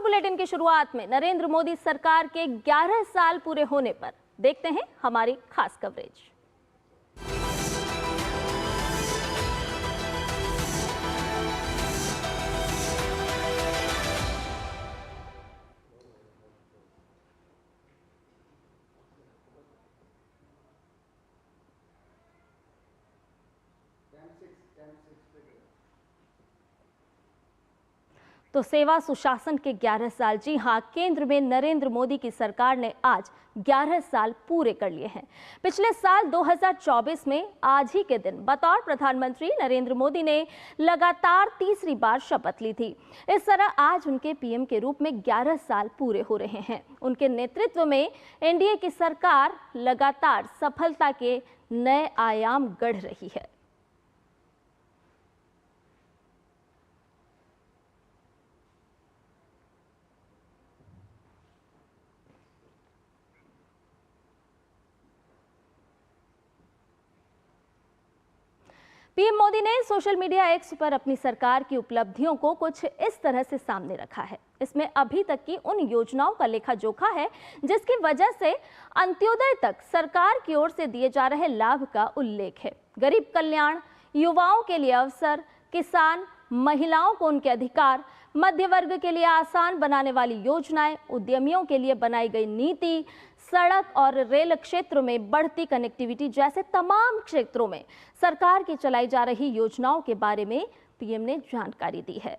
Bulletin की शुरुआत में नरेंद्र मोदी सरकार के 11 साल पूरे होने पर देखते हैं हमारी खास कवरेज। तो सेवा सुशासन के 11 साल, जी हां, केंद्र में नरेंद्र मोदी की सरकार ने आज 11 साल पूरे कर लिए हैं। पिछले साल 2024 में आज ही के दिन बतौर प्रधानमंत्री नरेंद्र मोदी ने लगातार तीसरी बार शपथ ली थी। इस तरह आज उनके पीएम के रूप में 11 साल पूरे हो रहे हैं। उनके नेतृत्व में एनडीए की सरकार लगातार सफलता के नए आयाम गढ़ रही है। पीएम मोदी ने सोशल मीडिया एक्स पर अपनी सरकार की उपलब्धियों को कुछ इस तरह से सामने रखा है। इसमें अभी तक की उन योजनाओं का लेखा जोखा है जिसकी वजह से अंत्योदय तक सरकार की ओर से दिए जा रहे लाभ का उल्लेख है। गरीब कल्याण, युवाओं के लिए अवसर, किसान, महिलाओं को उनके अधिकार, मध्य वर्ग के लिए आसान बनाने वाली योजनाएं, उद्यमियों के लिए बनाई गई नीति, सड़क और रेल क्षेत्र में बढ़ती कनेक्टिविटी जैसे तमाम क्षेत्रों में सरकार की चलाई जा रही योजनाओं के बारे में पीएम ने जानकारी दी है।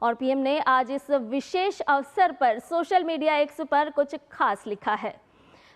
और पीएम ने आज इस विशेष अवसर पर सोशल मीडिया एक्स पर कुछ खास लिखा है।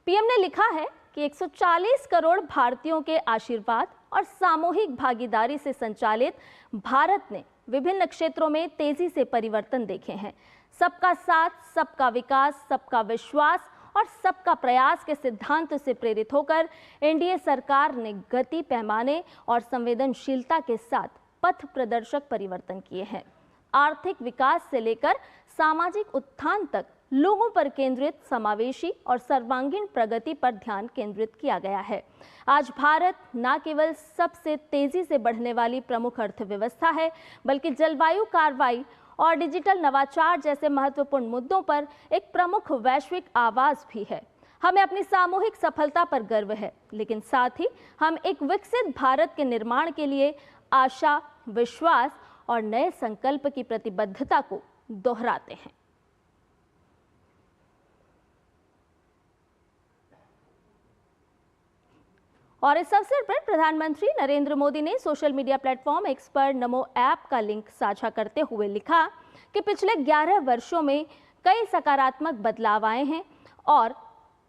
पीएम ने लिखा है कि 140 करोड़ भारतीयों के आशीर्वाद और सामूहिक भागीदारी से संचालित भारत ने विभिन्न क्षेत्रों में तेजी से परिवर्तन देखे हैं। सबका साथ, सबका विकास, सबका विश्वास और सबका प्रयास के सिद्धांत से प्रेरित होकर एनडीए सरकार ने गति, पैमाने और संवेदनशीलता के साथ पथ प्रदर्शक परिवर्तन किए हैं। आर्थिक विकास से लेकर सामाजिक उत्थान तक लोगों पर केंद्रित समावेशी और सर्वांगीण प्रगति पर ध्यान केंद्रित किया गया है। आज भारत न केवल सबसे तेजी से बढ़ने वाली प्रमुख अर्थव्यवस्था है, बल्कि जलवायु कार्रवाई और डिजिटल नवाचार जैसे महत्वपूर्ण मुद्दों पर एक प्रमुख वैश्विक आवाज भी है। हमें अपनी सामूहिक सफलता पर गर्व है, लेकिन साथ ही हम एक विकसित भारत के निर्माण के लिए आशा, विश्वास और नए संकल्प की प्रतिबद्धता को दोहराते हैं। और इस अवसर पर प्रधानमंत्री नरेंद्र मोदी ने सोशल मीडिया प्लेटफॉर्म एक्स पर नमो ऐप का लिंक साझा करते हुए लिखा कि पिछले 11 वर्षों में कई सकारात्मक बदलाव आए हैं और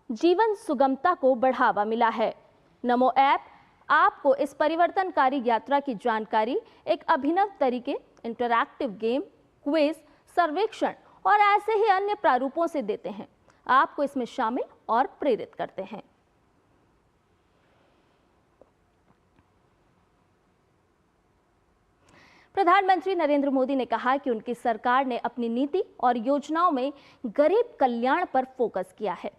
जीवन सुगमता को बढ़ावा मिला है। नमो ऐप आपको इस परिवर्तनकारी यात्रा की जानकारी एक अभिनव तरीके, इंटरैक्टिव गेम, क्विज, सर्वेक्षण और ऐसे ही अन्य प्रारूपों से देते हैं। आपको इसमें शामिल और प्रेरित करते हैं। प्रधानमंत्री नरेंद्र मोदी ने कहा कि उनकी सरकार ने अपनी नीति और योजनाओं में गरीब कल्याण पर फोकस किया है।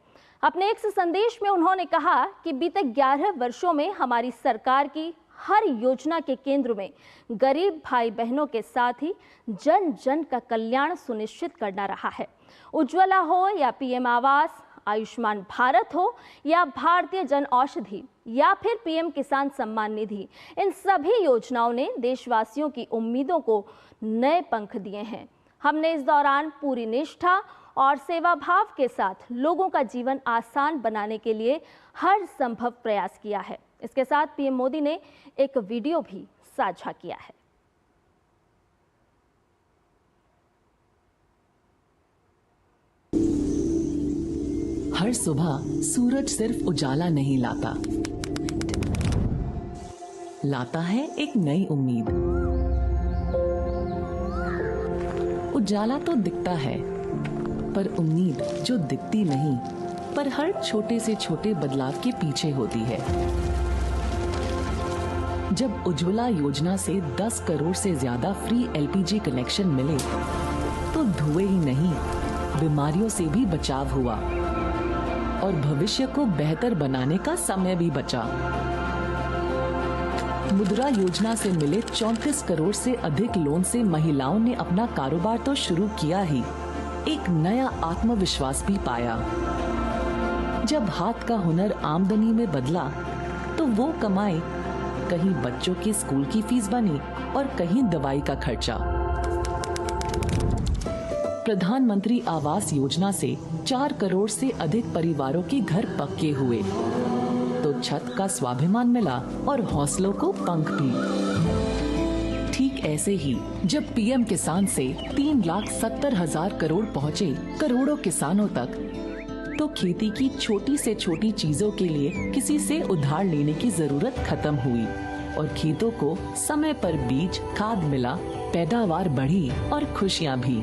अपने एक संदेश में उन्होंने कहा कि बीते 11 वर्षों में हमारी सरकार की हर योजना के केंद्र में गरीब भाई बहनों के साथ ही जन जन का कल्याण सुनिश्चित करना रहा है। उज्ज्वला हो या पीएम आवास, आयुष्मान भारत हो या भारतीय जन औषधि या फिर पीएम किसान सम्मान निधि, इन सभी योजनाओं ने देशवासियों की उम्मीदों को नए पंख दिए हैं। हमने इस दौरान पूरी निष्ठा और सेवा भाव के साथ लोगों का जीवन आसान बनाने के लिए हर संभव प्रयास किया है। इसके साथ पीएम मोदी ने एक वीडियो भी साझा किया है। हर सुबह सूरज सिर्फ उजाला नहीं लाता है एक नई उम्मीद। उजाला तो दिखता है, पर उम्मीद जो दिखती नहीं, पर हर छोटे से छोटे बदलाव के पीछे होती है। जब उज्ज्वला योजना से 10 करोड़ से ज्यादा फ्री एलपीजी कनेक्शन मिले, तो धुएं ही नहीं, बीमारियों से भी बचाव हुआ और भविष्य को बेहतर बनाने का समय भी बचा। मुद्रा योजना से मिले 34 करोड़ से अधिक लोन से महिलाओं ने अपना कारोबार तो शुरू किया ही, एक नया आत्मविश्वास भी पाया। जब हाथ का हुनर आमदनी में बदला तो वो कमाई कहीं बच्चों के स्कूल की फीस बनी और कहीं दवाई का खर्चा। प्रधानमंत्री आवास योजना से 4 करोड़ से अधिक परिवारों के घर पक्के हुए, तो छत का स्वाभिमान मिला और हौसलों को पंख भी। ठीक ऐसे ही जब पीएम किसान से 3,70,000 करोड़ पहुँचे करोड़ों किसानों तक, तो खेती की छोटी से छोटी चीजों के लिए किसी से उधार लेने की जरूरत खत्म हुई और खेतों को समय पर बीज खाद मिला, पैदावार बढ़ी और खुशियां भी।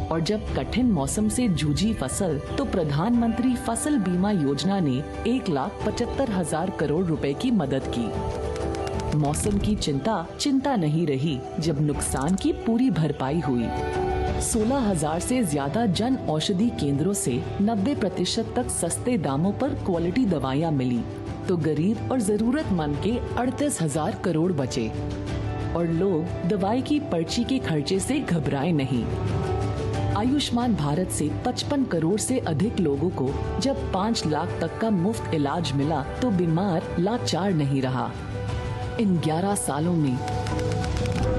और जब कठिन मौसम से जूझी फसल, तो प्रधानमंत्री फसल बीमा योजना ने 1,75,000 करोड़ रुपए की मदद की। मौसम की चिंता नहीं रही जब नुकसान की पूरी भरपाई हुई। 16,000 से ज्यादा जन औषधि केंद्रों से 90% तक सस्ते दामों पर क्वालिटी दवाइयाँ मिली, तो गरीब और जरूरतमंद के 38,000 करोड़ बचे और लोग दवाई की पर्ची के खर्चे से घबराए नहीं। आयुष्मान भारत से 55 करोड़ से अधिक लोगों को जब 5 लाख तक का मुफ्त इलाज मिला, तो बीमार लाचार नहीं रहा। इन 11 सालों में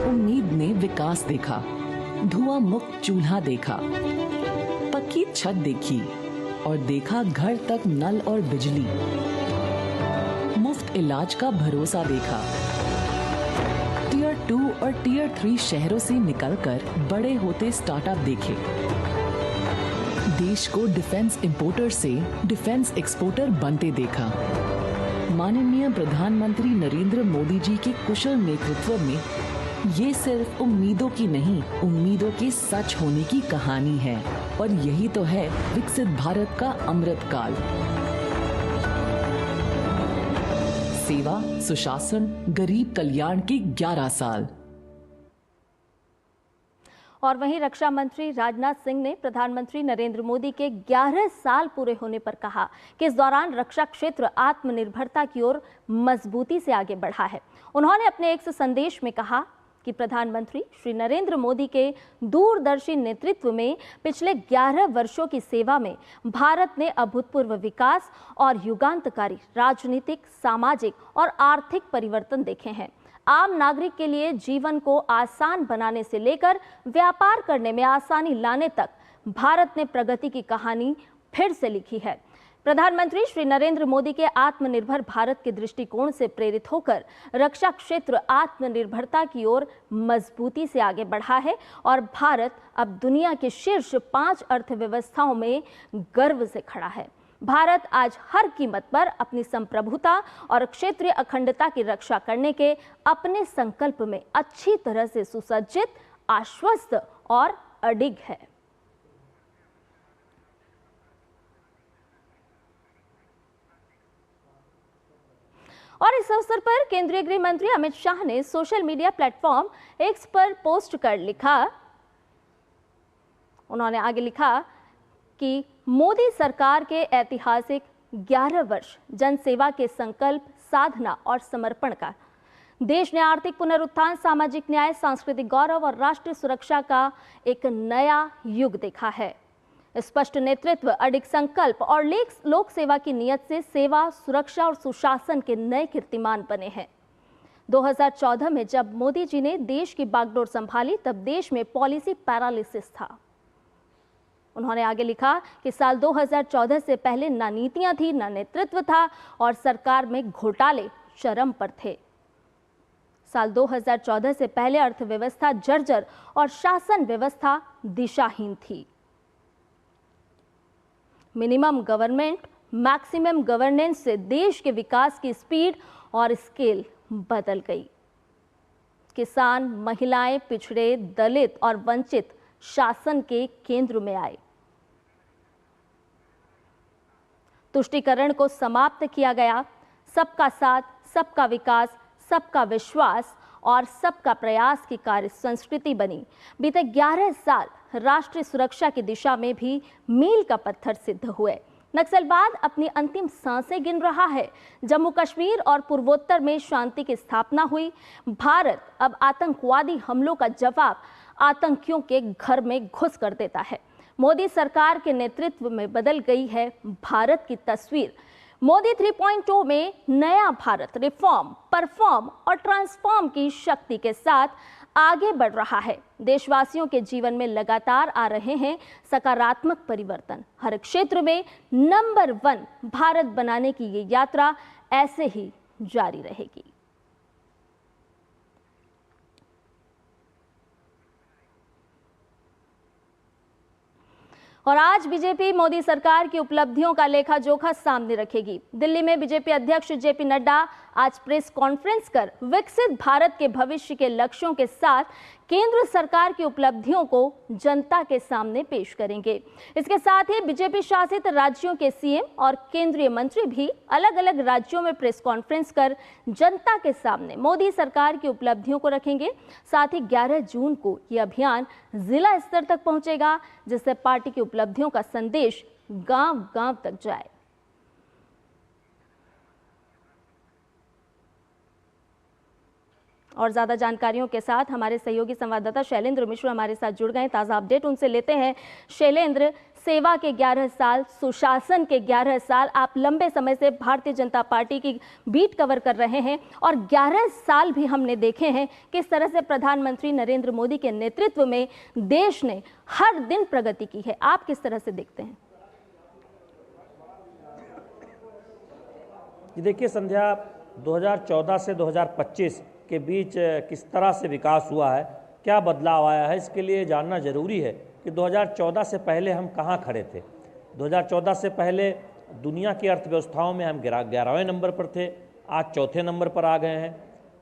उम्मीद ने विकास देखा, धुआं मुक्त चूल्हा देखा, पक्की छत देखी और देखा घर तक नल और बिजली, मुफ्त इलाज का भरोसा देखा। टियर 2 और टियर 3 शहरों से निकलकर बड़े होते स्टार्टअप देखे। देश को डिफेंस इंपोर्टर से डिफेंस एक्सपोर्टर बनते देखा। माननीय प्रधानमंत्री नरेंद्र मोदी जी के कुशल नेतृत्व में ये सिर्फ उम्मीदों की नहीं, उम्मीदों के सच होने की कहानी है और यही तो है विकसित भारत का अमृतकाल। सेवा, सुशासन, गरीब कल्याण के 11 साल। और वहीं रक्षा मंत्री राजनाथ सिंह ने प्रधानमंत्री नरेंद्र मोदी के 11 साल पूरे होने पर कहा कि इस दौरान रक्षा क्षेत्र आत्मनिर्भरता की ओर मजबूती से आगे बढ़ा है। उन्होंने अपने एक संदेश में कहा कि प्रधानमंत्री श्री नरेंद्र मोदी के दूरदर्शी नेतृत्व में पिछले 11 वर्षों की सेवा में भारत ने अभूतपूर्व विकास और युगांतकारी राजनीतिक, सामाजिक और आर्थिक परिवर्तन देखे हैं। आम नागरिक के लिए जीवन को आसान बनाने से लेकर व्यापार करने में आसानी लाने तक भारत ने प्रगति की कहानी फिर से लिखी है। प्रधानमंत्री श्री नरेंद्र मोदी के आत्मनिर्भर भारत के दृष्टिकोण से प्रेरित होकर रक्षा क्षेत्र आत्मनिर्भरता की ओर मजबूती से आगे बढ़ा है और भारत अब दुनिया के शीर्ष 5 अर्थव्यवस्थाओं में गर्व से खड़ा है। भारत आज हर कीमत पर अपनी संप्रभुता और क्षेत्रीय अखंडता की रक्षा करने के अपने संकल्प में अच्छी तरह से सुसज्जित, आश्वस्त और अडिग है। और इस अवसर पर केंद्रीय गृह मंत्री अमित शाह ने सोशल मीडिया प्लेटफॉर्म एक्स पर पोस्ट कर उन्होंने आगे लिखा कि मोदी सरकार के ऐतिहासिक 11 वर्ष जनसेवा के संकल्प, साधना और समर्पण का देश ने आर्थिक पुनरुत्थान, सामाजिक न्याय, सांस्कृतिक गौरव और राष्ट्रीय सुरक्षा का एक नया युग देखा है। स्पष्ट नेतृत्व, अडिग संकल्प और लोक सेवा की नियत से सेवा, सुरक्षा और सुशासन के नए कीर्तिमान बने हैं। 2014 में जब मोदी जी ने देश की बागडोर संभाली, तब देश में पॉलिसी पैरालिसिस था। उन्होंने आगे लिखा कि साल 2014 से पहले ना नीतियां थी, ना नेतृत्व था और सरकार में घोटाले चरम पर थे। साल 2014 से पहले अर्थव्यवस्था जर्जर और शासन व्यवस्था दिशाहीन थी। मिनिमम गवर्नमेंट, मैक्सिमम गवर्नेंस से देश के विकास की स्पीड और स्केल बदल गई। किसान, महिलाएं, पिछड़े, दलित और वंचित शासन के केंद्र में आए। तुष्टीकरण को समाप्त किया गया। सबका साथ, सबका विकास, सबका विश्वास और सबका प्रयास की कार्य संस्कृति बनी। बीते 11 साल राष्ट्रीय सुरक्षा की दिशा में भी मील का पत्थर सिद्ध हुए। नक्सलवाद अपनी अंतिम सांसें गिन रहा है। जम्मू कश्मीर और पूर्वोत्तर में शांति की स्थापना हुई। भारत अब आतंकवादी हमलों का जवाब आतंकियों के घर में घुस कर देता है। मोदी सरकार के नेतृत्व में बदल गई है भारत की तस्वीर। मोदी 3.0 में नया भारत रिफॉर्म, परफॉर्म और ट्रांसफॉर्म की शक्ति के साथ आगे बढ़ रहा है। देशवासियों के जीवन में लगातार आ रहे हैं सकारात्मक परिवर्तन। हर क्षेत्र में नंबर 1 भारत बनाने की ये यात्रा ऐसे ही जारी रहेगी। और आज बीजेपी मोदी सरकार की उपलब्धियों का लेखा जोखा सामने रखेगी। दिल्ली में बीजेपी अध्यक्ष जेपी नड्डा आज प्रेस कॉन्फ्रेंस कर विकसित भारत के भविष्य के लक्ष्यों के साथ केंद्र सरकार की उपलब्धियों को जनता के सामने पेश करेंगे। इसके साथ ही बीजेपी शासित राज्यों के सीएम और केंद्रीय मंत्री भी अलग अलग राज्यों में प्रेस कॉन्फ्रेंस कर जनता के सामने मोदी सरकार की उपलब्धियों को रखेंगे। साथ ही 11 जून को यह अभियान जिला स्तर तक पहुंचेगा, जिससे पार्टी की उपलब्धियों का संदेश गांव-गांव तक जाए। और ज्यादा जानकारियों के साथ हमारे सहयोगी संवाददाता शैलेंद्र मिश्र हमारे साथ जुड़ गए। ताज़ा अपडेट उनसे लेते हैं। शैलेंद्र, सेवा के 11 साल, सुशासन के 11 साल, आप लंबे समय से भारतीय जनता पार्टी की बीट कवर कर रहे हैं और 11 साल भी हमने देखे हैं किस तरह से प्रधानमंत्री नरेंद्र मोदी के नेतृत्व में देश ने हर दिन प्रगति की है। आप किस तरह से देखते हैं? देखिए संध्या, 2014 से 2025 के बीच किस तरह से विकास हुआ है, क्या बदलाव आया है, इसके लिए जानना जरूरी है कि 2014 से पहले हम कहाँ खड़े थे। 2014 से पहले दुनिया की अर्थव्यवस्थाओं में हम 11वें नंबर पर थे, आज चौथे नंबर पर आ गए हैं।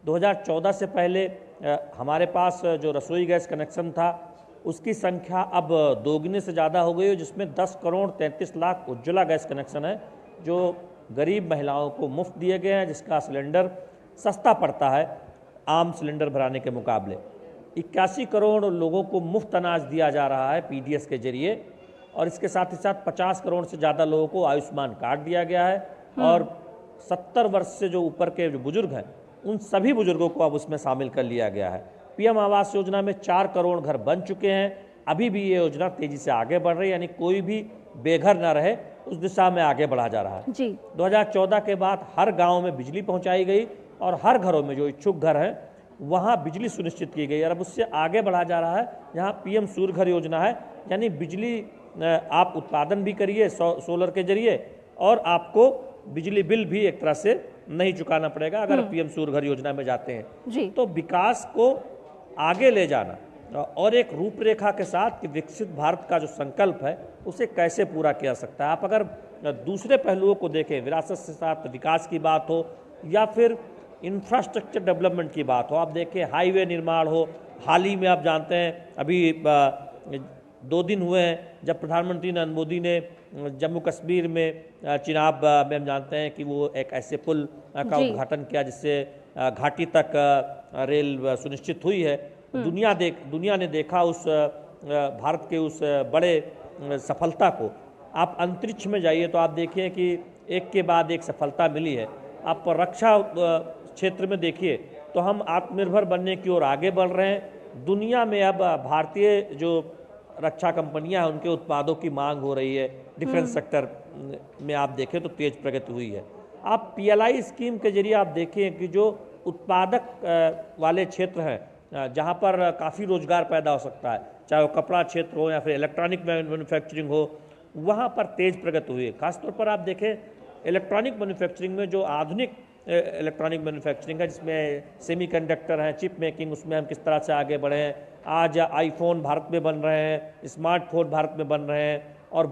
2014 से पहले हमारे पास जो रसोई गैस कनेक्शन था उसकी संख्या अब दोगुने से ज़्यादा हो गई है, जिसमें 10 करोड़ 33 लाख उज्ज्वला गैस कनेक्शन है जो गरीब महिलाओं को मुफ्त दिए गए हैं, जिसका सिलेंडर सस्ता पड़ता है आम सिलेंडर भराने के मुकाबले। 81 करोड़ लोगों को मुफ्त अनाज दिया जा रहा है पीडीएस के जरिए, और इसके साथ ही साथ 50 करोड़ से ज़्यादा लोगों को आयुष्मान कार्ड दिया गया है। और 70 वर्ष से जो ऊपर के जो बुजुर्ग हैं उन सभी बुजुर्गों को अब उसमें शामिल कर लिया गया है। पीएम आवास योजना में 4 करोड़ घर बन चुके हैं। अभी भी ये योजना तेजी से आगे बढ़ रही है, यानी कोई भी बेघर न रहे, उस दिशा में आगे बढ़ा जा रहा है जी। 2014 के बाद हर गाँव में बिजली पहुँचाई गई और हर घरों में जो इच्छुक घर हैं वहाँ बिजली सुनिश्चित की गई। और अब उससे आगे बढ़ा जा रहा है, यहाँ पीएम सूर्य घर योजना है, यानी बिजली आप उत्पादन भी करिए सोलर के जरिए और आपको बिजली बिल भी एक तरह से नहीं चुकाना पड़ेगा अगर पीएम सूर्य घर योजना में जाते हैं जी। तो विकास को आगे ले जाना और एक रूपरेखा के साथ कि विकसित भारत का जो संकल्प है उसे कैसे पूरा किया जा सकता है। आप अगर दूसरे पहलुओं को देखें, विरासत से साथ विकास की बात हो या फिर इंफ्रास्ट्रक्चर डेवलपमेंट की बात हो, आप देखें हाईवे निर्माण हो, हाल ही में आप जानते हैं अभी 2 दिन हुए हैं जब प्रधानमंत्री नरेंद्र मोदी ने जम्मू कश्मीर में चिनाब में हम जानते हैं कि वो एक ऐसे पुल का उद्घाटन किया जिससे घाटी तक रेल सुनिश्चित हुई है। दुनिया ने देखा उस भारत के उस बड़े सफलता को। आप अंतरिक्ष में जाइए तो आप देखिए कि एक के बाद एक सफलता मिली है। आप रक्षा क्षेत्र में देखिए तो हम आत्मनिर्भर बनने की ओर आगे बढ़ रहे हैं। दुनिया में अब भारतीय जो रक्षा कंपनियां हैं उनके उत्पादों की मांग हो रही है। डिफेंस सेक्टर में आप देखें तो तेज प्रगति हुई है। आप पीएलआई स्कीम के जरिए आप देखें कि जो उत्पादक वाले क्षेत्र हैं जहां पर काफ़ी रोजगार पैदा हो सकता है, चाहे वो कपड़ा क्षेत्र हो या फिर इलेक्ट्रॉनिक मैन्युफैक्चरिंग हो, वहाँ पर तेज प्रगति हुई है। खासतौर पर आप देखें इलेक्ट्रॉनिक मैन्युफैक्चरिंग में जो आधुनिक इलेक्ट्रॉनिक मैन्युफैक्चरिंग है जिसमें सेमीकंडक्टर हैं, चिप मेकिंग, उसमें हम किस तरह से आगे बढ़े हैं। आज आईफोन भारत में बन रहे हैं, स्मार्टफोन भारत में बन रहे हैं और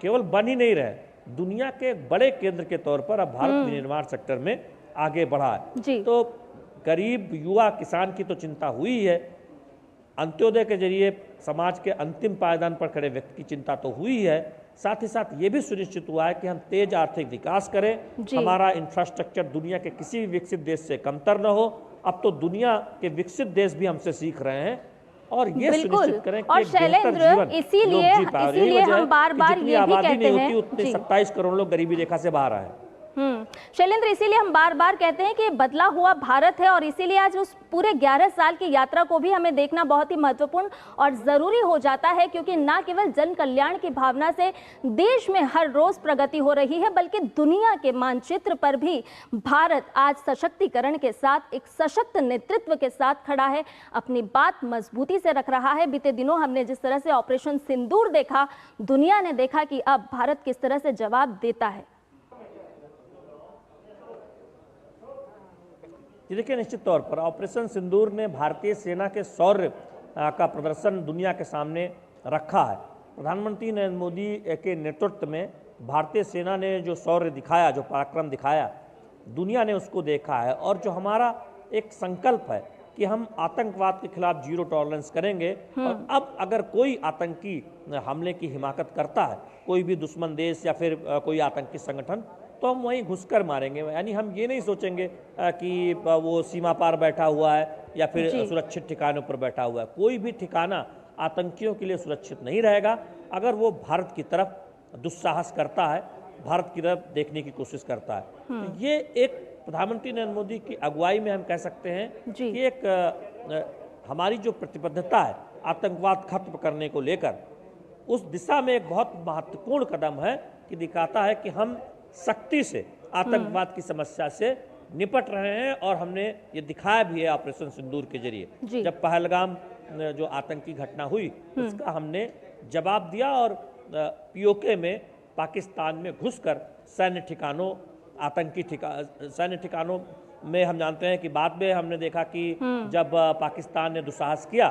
केवल बन ही नहीं रहे, दुनिया के बड़े केंद्र के तौर पर अब भारत विनिर्माण सेक्टर में आगे बढ़ा है। तो गरीब युवा किसान की तो चिंता हुई है, अंत्योदय के जरिए समाज के अंतिम पायदान पर खड़े व्यक्ति की चिंता तो हुई है, साथ ही साथ ये भी सुनिश्चित हुआ है कि हम तेज आर्थिक विकास करें, हमारा इंफ्रास्ट्रक्चर दुनिया के किसी भी विकसित देश से कमतर न हो। अब तो दुनिया के विकसित देश भी हमसे सीख रहे हैं और ये सुनिश्चित करें कि और एक बेहतर शैलेंद्र, जीवन इसीलिए लोग जी पाए। और यही वजह हम है बार कि बार जितनी ये भी आबादी कहते नहीं हैं होती उतने जी। 27 करोड़ लोग गरीबी रेखा से बाहर आए। शैलेंद्र, इसीलिए हम बार बार कहते हैं कि बदला हुआ भारत है, और इसीलिए आज उस पूरे 11 साल की यात्रा को भी हमें देखना बहुत ही महत्वपूर्ण और जरूरी हो जाता है, क्योंकि न केवल जन कल्याण की भावना से देश में हर रोज प्रगति हो रही है, बल्कि दुनिया के मानचित्र पर भी भारत आज सशक्तिकरण के साथ, एक सशक्त नेतृत्व के साथ खड़ा है, अपनी बात मजबूती से रख रहा है। बीते दिनों हमने जिस तरह से ऑपरेशन सिंदूर देखा, दुनिया ने देखा कि अब भारत किस तरह से जवाब देता है। देखिए, निश्चित तौर पर ऑपरेशन सिंदूर ने भारतीय सेना के शौर्य का प्रदर्शन दुनिया के सामने रखा है। प्रधानमंत्री नरेंद्र मोदी के नेतृत्व में भारतीय सेना ने जो शौर्य दिखाया, जो पराक्रम दिखाया, दुनिया ने उसको देखा है। और जो हमारा एक संकल्प है कि हम आतंकवाद के खिलाफ जीरो टॉलरेंस करेंगे, और अब अगर कोई आतंकी हमले की हिमाकत करता है, कोई भी दुश्मन देश या फिर कोई आतंकी संगठन, तो हम वहीं घुसकर मारेंगे। यानी हम ये नहीं सोचेंगे कि वो सीमा पार बैठा हुआ है या फिर सुरक्षित ठिकानों पर बैठा हुआ है। कोई भी ठिकाना आतंकियों के लिए सुरक्षित नहीं रहेगा अगर वो भारत की तरफ दुस्साहस करता है, भारत की तरफ देखने की कोशिश करता है। तो ये एक प्रधानमंत्री नरेंद्र मोदी की अगुवाई में हम कह सकते हैं कि एक हमारी जो प्रतिबद्धता है आतंकवाद खत्म करने को लेकर, उस दिशा में एक बहुत महत्वपूर्ण कदम है कि दिखाता है कि हम सख्ती से आतंकवाद की समस्या से निपट रहे हैं। और हमने ये दिखाया भी है ऑपरेशन सिंदूर के जरिए। जब पहलगाम जो आतंकी घटना हुई उसका हमने जवाब दिया, और पीओके में पाकिस्तान में घुसकर सैन्य ठिकानों, आतंकी सैन्य ठिकानों में हम जानते हैं कि बाद में हमने देखा कि जब पाकिस्तान ने दुस्साहस किया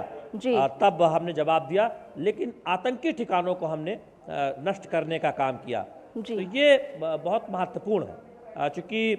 तब हमने जवाब दिया, लेकिन आतंकी ठिकानों को हमने नष्ट करने का काम किया। तो ये बहुत महत्वपूर्ण है, चूंकि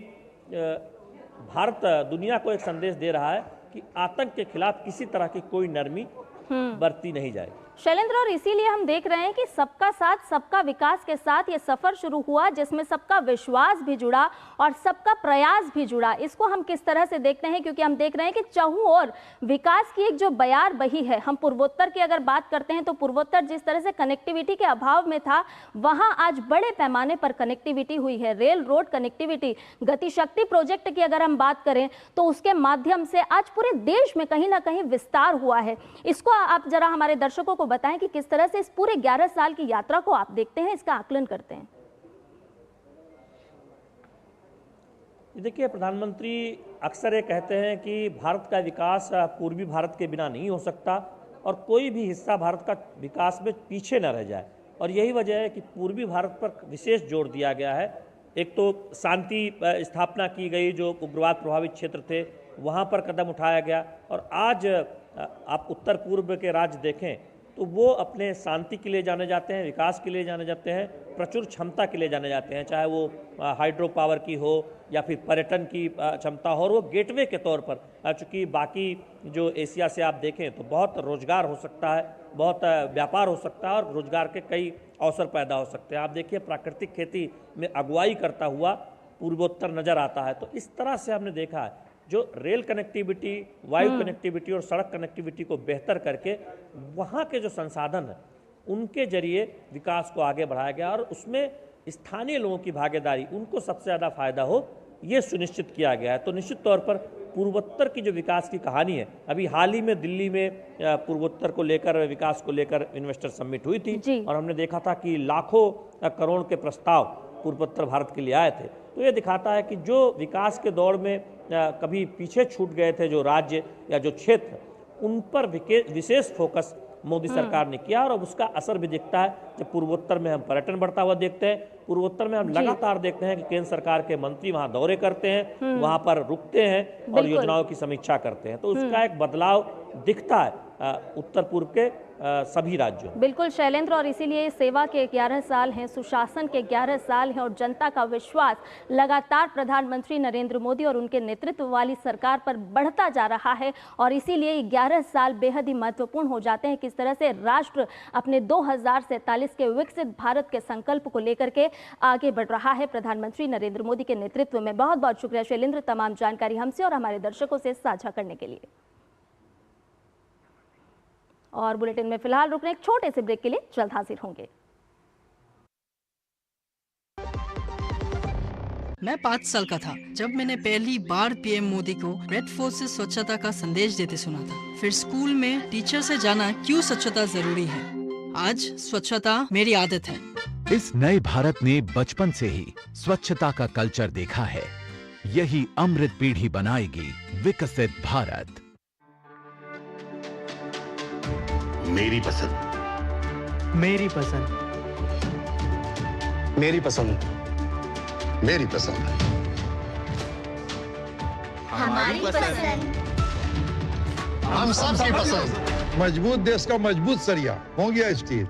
भारत दुनिया को एक संदेश दे रहा है कि आतंक के खिलाफ किसी तरह की कोई नरमी बरती नहीं जाएगी। शैलेंद्र, और इसीलिए हम देख रहे हैं कि सबका साथ सबका विकास के साथ ये सफर शुरू हुआ, जिसमें सबका विश्वास भी जुड़ा और सबका प्रयास भी जुड़ा। इसको हम किस तरह से देखते हैं, क्योंकि हम देख रहे हैं कि चारों ओर विकास की एक जो बयार बही है। हम पूर्वोत्तर की अगर बात करते हैं तो पूर्वोत्तर जिस तरह से कनेक्टिविटी के अभाव में था, वहां आज बड़े पैमाने पर कनेक्टिविटी हुई है। रेल रोड कनेक्टिविटी, गति शक्ति प्रोजेक्ट की अगर हम बात करें तो उसके माध्यम से आज पूरे देश में कहीं ना कहीं विस्तार हुआ है। इसको आप जरा हमारे दर्शकों को बताएं कि किस तरह से इस पूरे 11 साल की यात्रा को आप देखते हैं, इसका आकलन करते हैं। देखिए, प्रधानमंत्री अक्सर ये कहते हैं कि भारत का विकास पूर्वी भारत के बिना नहीं हो सकता, और कोई भी हिस्सा भारत का विकास में पीछे न रह जाए। और यही वजह है कि पूर्वी भारत पर विशेष जोर दिया गया है। एक तो शांति स्थापना की गई, जो उग्रवाद प्रभावित क्षेत्र थे वहाँ पर कदम उठाया गया। और आज आप उत्तर पूर्व के राज्य देखें तो वो अपने शांति के लिए जाने जाते हैं, विकास के लिए जाने जाते हैं, प्रचुर क्षमता के लिए जाने जाते हैं, चाहे वो हाइड्रो पावर की हो या फिर पर्यटन की क्षमता हो। और वो गेटवे के तौर पर, चूँकि बाकी जो एशिया से आप देखें तो बहुत रोजगार हो सकता है, बहुत व्यापार हो सकता है और रोजगार के कई अवसर पैदा हो सकते हैं। आप देखिए, प्राकृतिक खेती में अगुवाई करता हुआ पूर्वोत्तर नज़र आता है। तो इस तरह से हमने देखा है जो रेल कनेक्टिविटी, वायु कनेक्टिविटी और सड़क कनेक्टिविटी को बेहतर करके वहाँ के जो संसाधन हैं उनके जरिए विकास को आगे बढ़ाया गया, और उसमें स्थानीय लोगों की भागीदारी, उनको सबसे ज़्यादा फायदा हो, ये सुनिश्चित किया गया है। तो निश्चित तौर पर पूर्वोत्तर की जो विकास की कहानी है, अभी हाल ही में दिल्ली में पूर्वोत्तर को लेकर, विकास को लेकर इन्वेस्टर समिट हुई थी, और हमने देखा था कि लाखों करोड़ के प्रस्ताव पूर्वोत्तर भारत के लिए आए थे। तो ये दिखाता है कि जो विकास के दौर में कभी पीछे छूट गए थे जो राज्य या जो क्षेत्र, उन पर विशेष फोकस मोदी सरकार ने किया, और अब उसका असर भी दिखता है। जब पूर्वोत्तर में हम पर्यटन बढ़ता हुआ देखते हैं, पूर्वोत्तर में हम लगातार देखते हैं कि केंद्र सरकार के मंत्री वहां दौरे करते हैं, वहां पर रुकते हैं और योजनाओं की समीक्षा करते हैं। तो उसका एक बदलाव दिखता है उत्तर पूर्व के सभी राज्यों। बिल्कुल शैलेंद्र, और इसीलिए सेवा के 11 साल हैं, सुशासन के 11 साल हैं, और जनता का विश्वास लगातार प्रधानमंत्री नरेंद्र मोदी और उनके नेतृत्व वाली सरकार पर बढ़ता जा रहा है। और इसीलिए 11 साल बेहद ही महत्वपूर्ण हो जाते हैं, किस तरह से राष्ट्र अपने 2047 के विकसित भारत के संकल्प को लेकर के आगे बढ़ रहा है प्रधानमंत्री नरेंद्र मोदी के नेतृत्व में। बहुत बहुत शुक्रिया शैलेंद्र, तमाम जानकारी हमसे और हमारे दर्शकों से साझा करने के लिए। और बुलेटिन में फिलहाल रुकने एक छोटे से ब्रेक के लिए जल्द हाजिर होंगे। मैं 5 साल का था जब मैंने पहली बार पीएम मोदी को रेड फोर्ट से स्वच्छता का संदेश देते सुना था। फिर स्कूल में टीचर से जाना क्यों स्वच्छता जरूरी है। आज स्वच्छता मेरी आदत है। इस नए भारत ने बचपन से ही स्वच्छता का कल्चर देखा है। यही अमृत पीढ़ी बनाएगी विकसित भारत। मेरी पसंद, मेरी पसंद, मेरी पसंद, मेरी पसंद, हमारी पसंद, हम सबकी पसंद। मजबूत देश का मजबूत सरिया हो गया स्टील।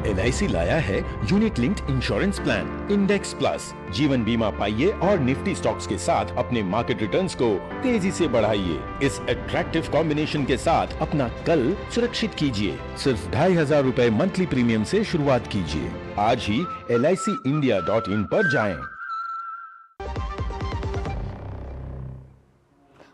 LIC लाया है unit linked insurance plan index plus. जीवन बीमा पाइए और निफ्टी स्टॉक्स के साथ अपने मार्केट रिटर्न्स को तेजी से बढ़ाइए। इस अट्रैक्टिव कॉम्बिनेशन के साथ अपना कल सुरक्षित कीजिए। सिर्फ 2,500 रुपए मंथली प्रीमियम से शुरुआत कीजिए। आज ही LICindia.in पर जाएं।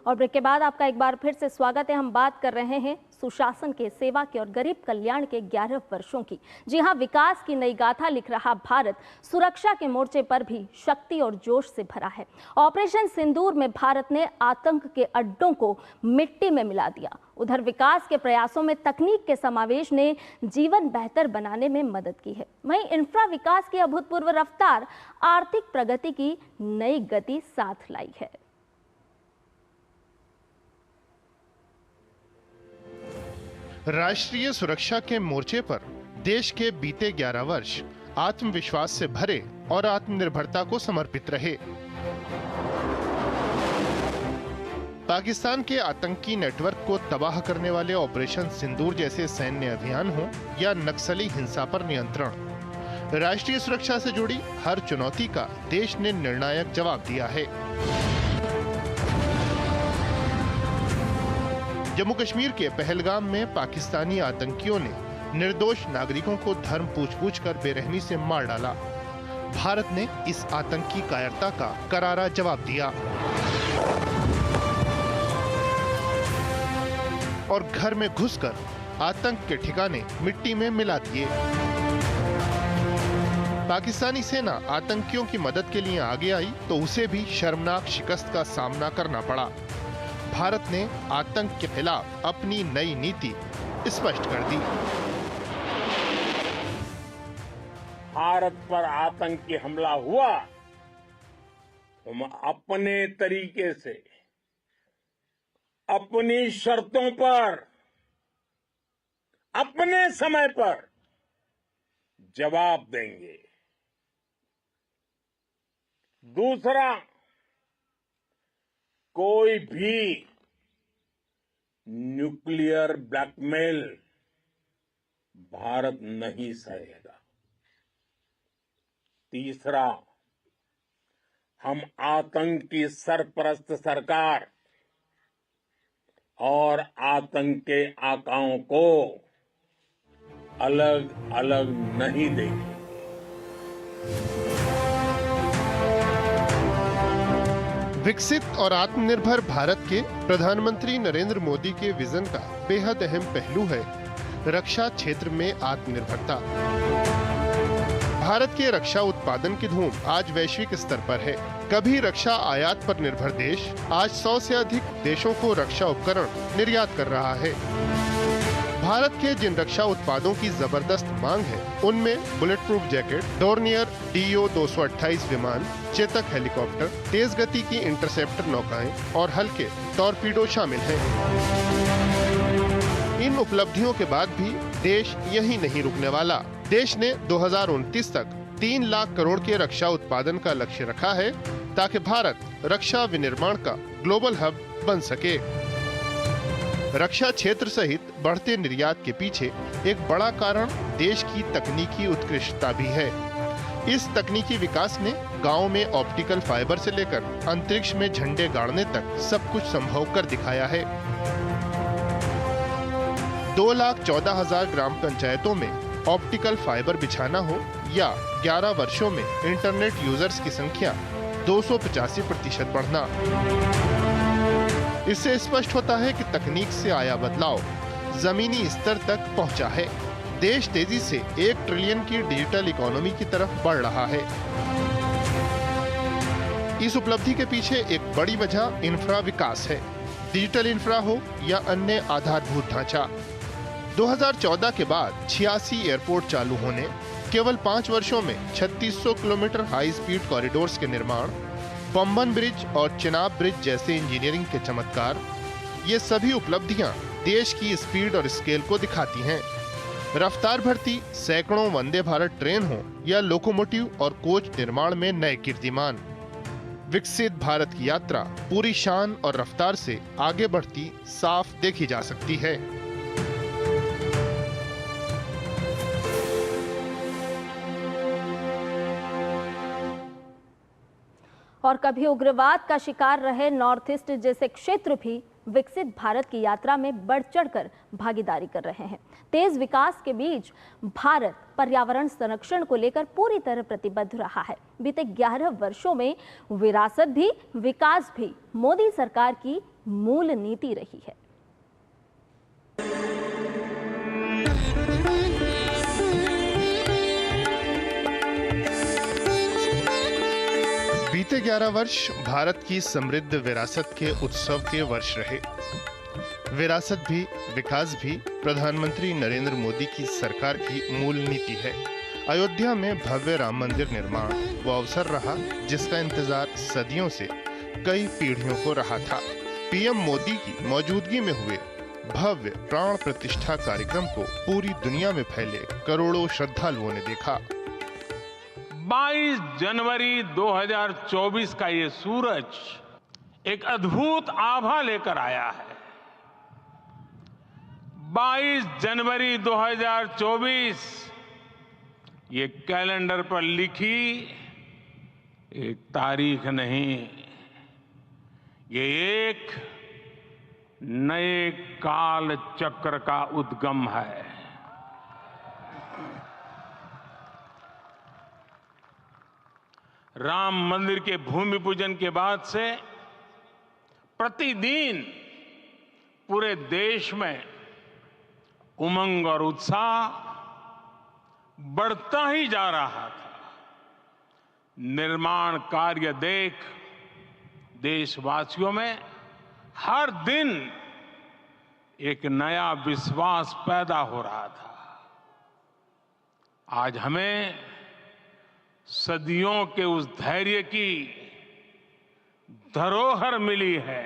और ब्रेक के बाद आपका एक बार फिर से स्वागत है। हम बात कर रहे हैं सुशासन के, सेवा के और गरीब कल्याण के 11 वर्षों की। जी हां, विकास की नई गाथा लिख रहा भारत सुरक्षा के मोर्चे पर भी शक्ति और जोश से भरा है। ऑपरेशन सिंदूर में भारत ने आतंक के अड्डों को मिट्टी में मिला दिया। उधर विकास के प्रयासों में तकनीक के समावेश ने जीवन बेहतर बनाने में मदद की है। वहीं इंफ्रा विकास की अभूतपूर्व रफ्तार आर्थिक प्रगति की नई गति साथ लाई है। राष्ट्रीय सुरक्षा के मोर्चे पर देश के बीते 11 वर्ष आत्मविश्वास से भरे और आत्मनिर्भरता को समर्पित रहे। पाकिस्तान के आतंकी नेटवर्क को तबाह करने वाले ऑपरेशन सिंदूर जैसे सैन्य अभियान हो या नक्सली हिंसा पर नियंत्रण, राष्ट्रीय सुरक्षा से जुड़ी हर चुनौती का देश ने निर्णायक जवाब दिया है। जम्मू कश्मीर के पहलगाम में पाकिस्तानी आतंकियों ने निर्दोष नागरिकों को धर्म पूछ-पूछ कर बेरहमी से मार डाला। भारत ने इस आतंकी कायरता का करारा जवाब दिया और घर में घुसकर आतंक के ठिकाने मिट्टी में मिला दिए। पाकिस्तानी सेना आतंकियों की मदद के लिए आगे आई तो उसे भी शर्मनाक शिकस्त का सामना करना पड़ा। भारत ने आतंक के खिलाफ अपनी नई नीति स्पष्ट कर दी। भारत पर आतंकी हमला हुआ, हम अपने तरीके से, अपनी शर्तों पर, अपने समय पर जवाब देंगे। दूसरा, कोई भी न्यूक्लियर ब्लैकमेल भारत नहीं सहेगा। तीसरा, हम आतंक की सरपरस्त सरकार और आतंक के आकाओं को अलग अलग नहीं देंगे। विकसित और आत्मनिर्भर भारत के प्रधानमंत्री नरेंद्र मोदी के विजन का बेहद अहम पहलू है रक्षा क्षेत्र में आत्मनिर्भरता। भारत के रक्षा उत्पादन की धूम आज वैश्विक स्तर पर है। कभी रक्षा आयात पर निर्भर देश आज 100 से अधिक देशों को रक्षा उपकरण निर्यात कर रहा है। भारत के जिन रक्षा उत्पादों की जबरदस्त मांग है, उनमें bullet proof jacket, Dornier DO-228 विमान, चेतक हेलीकॉप्टर, तेज गति की इंटरसेप्टर नौकाएं और हल्के टॉर्पीडो शामिल हैं। इन उपलब्धियों के बाद भी देश यहीं नहीं रुकने वाला। देश ने 2029 तक 3 लाख करोड़ के रक्षा उत्पादन का लक्ष्य रखा है, ताकि भारत रक्षा विनिर्माण का ग्लोबल हब बन सके। रक्षा क्षेत्र सहित बढ़ते निर्यात के पीछे एक बड़ा कारण देश की तकनीकी उत्कृष्टता भी है। इस तकनीकी विकास ने गांव में ऑप्टिकल फाइबर से लेकर अंतरिक्ष में झंडे गाड़ने तक सब कुछ संभव कर दिखाया है। 2,14,000 ग्राम पंचायतों में ऑप्टिकल फाइबर बिछाना हो या 11 वर्षों में इंटरनेट यूजर्स की संख्या 285% बढ़ना। इससे स्पष्ट होता है कि तकनीक से आया बदलाव जमीनी स्तर तक पहुंचा है। देश तेजी से 1 ट्रिलियन की डिजिटल इकोनॉमी की तरफ बढ़ रहा है। इस उपलब्धि के पीछे एक बड़ी वजह इंफ्रा विकास है, डिजिटल इंफ्रा हो या अन्य आधारभूत ढांचा। 2014 के बाद 86 एयरपोर्ट चालू होने, केवल 5 वर्षों में 3600 किलोमीटर हाई स्पीड कॉरिडोर्स के निर्माण, पंबन ब्रिज और चिनाब ब्रिज जैसे इंजीनियरिंग के चमत्कार, ये सभी उपलब्धियां देश की स्पीड और स्केल को दिखाती हैं। रफ्तार भर्ती, सैकड़ों वंदे भारत ट्रेन हो या लोकोमोटिव और कोच निर्माण में नए कीर्तिमान, विकसित भारत की यात्रा पूरी शान और रफ्तार से आगे बढ़ती साफ देखी जा सकती है। और कभी उग्रवाद का शिकार रहे नॉर्थ ईस्ट जैसे क्षेत्र भी विकसित भारत की यात्रा में बढ़ चढ़कर भागीदारी कर रहे हैं। तेज विकास के बीच भारत पर्यावरण संरक्षण को लेकर पूरी तरह प्रतिबद्ध रहा है। बीते 11 वर्षों में विरासत भी विकास भी मोदी सरकार की मूल नीति रही है। बीते 11 वर्ष भारत की समृद्ध विरासत के उत्सव के वर्ष रहे। विरासत भी विकास भी प्रधानमंत्री नरेंद्र मोदी की सरकार की मूल नीति है। अयोध्या में भव्य राम मंदिर निर्माण वो अवसर रहा जिसका इंतजार सदियों से कई पीढ़ियों को रहा था। पीएम मोदी की मौजूदगी में हुए भव्य प्राण प्रतिष्ठा कार्यक्रम को पूरी दुनिया में फैले करोड़ों श्रद्धालुओं ने देखा। 22 जनवरी 2024 का ये सूरज एक अद्भुत आभा लेकर आया है। 22 जनवरी 2024 ये कैलेंडर पर लिखी एक तारीख नहीं, ये एक नए काल चक्र का उद्गम है। राम मंदिर के भूमि पूजन के बाद से प्रतिदिन पूरे देश में उमंग और उत्साह बढ़ता ही जा रहा था। निर्माण कार्य देख देशवासियों में हर दिन एक नया विश्वास पैदा हो रहा था। आज हमें सदियों के उस धैर्य की धरोहर मिली है।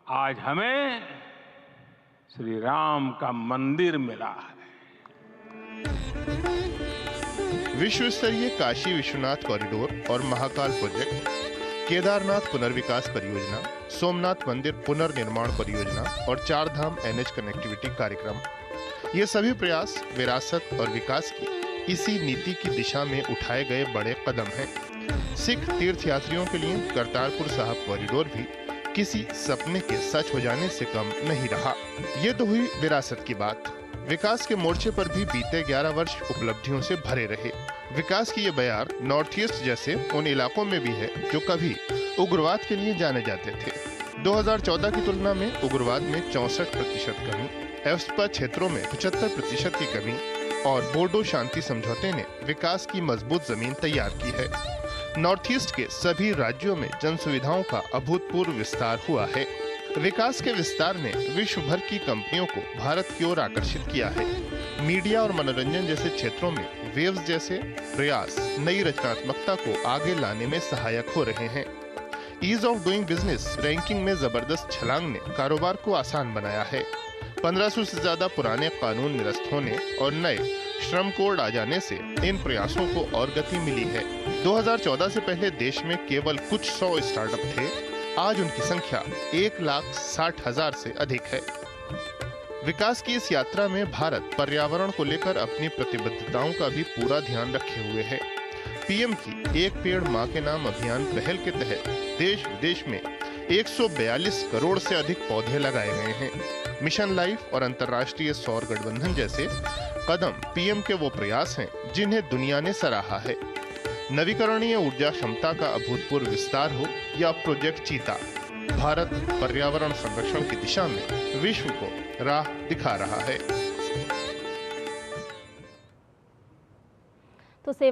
आज हमें श्री राम का मंदिर मिला है। विश्व स्तरीय काशी विश्वनाथ कॉरिडोर और महाकाल प्रोजेक्ट, केदारनाथ पुनर्विकास परियोजना, सोमनाथ मंदिर पुनर्निर्माण परियोजना और 4 धाम NH कनेक्टिविटी कार्यक्रम, ये सभी प्रयास विरासत और विकास की इसी नीति की दिशा में उठाए गए बड़े कदम हैं। सिख तीर्थयात्रियों के लिए करतारपुर साहिब कॉरिडोर भी किसी सपने के सच हो जाने से कम नहीं रहा। ये तो हुई विरासत की बात। विकास के मोर्चे पर भी बीते 11 वर्ष उपलब्धियों से भरे रहे। विकास की ये बयार नॉर्थ ईस्ट जैसे उन इलाकों में भी है जो कभी उग्रवाद के लिए जाने जाते थे। 2014 की तुलना में उग्रवाद में 64% कमी, एफ्स्पा क्षेत्रों में 75% की कमी और बोडो शांति समझौते ने विकास की मजबूत जमीन तैयार की है। नॉर्थ ईस्ट के सभी राज्यों में जन सुविधाओं का अभूतपूर्व विस्तार हुआ है। विकास के विस्तार ने विश्व भर की कंपनियों को भारत की ओर आकर्षित किया है। मीडिया और मनोरंजन जैसे क्षेत्रों में वेव्स जैसे प्रयास नई रचनात्मकता को आगे लाने में सहायक हो रहे हैं। Ease of doing business ranking में जबरदस्त छलांग ने कारोबार को आसान बनाया है। 1500 से ज्यादा पुराने कानून निरस्त होने और नए श्रम कोड आ जाने से इन प्रयासों को और गति मिली है। 2014 से पहले देश में केवल कुछ 100 स्टार्टअप थे, आज उनकी संख्या 1,60,000 से अधिक है। विकास की इस यात्रा में भारत पर्यावरण को लेकर अपनी प्रतिबद्धताओं का भी पूरा ध्यान रखे हुए है। पीएम की एक पेड़ मां के नाम अभियान पहल के तहत देश विदेश में 142 करोड़ से अधिक पौधे लगाए गए हैं। मिशन लाइफ और अंतर्राष्ट्रीय सौर गठबंधन जैसे कदम पीएम के वो प्रयास हैं जिन्हें दुनिया ने सराहा है। नवीकरणीय ऊर्जा क्षमता का अभूतपूर्व विस्तार हो या प्रोजेक्ट चीता, भारत पर्यावरण संरक्षण की दिशा में विश्व को राह दिखा रहा है। तो सेवा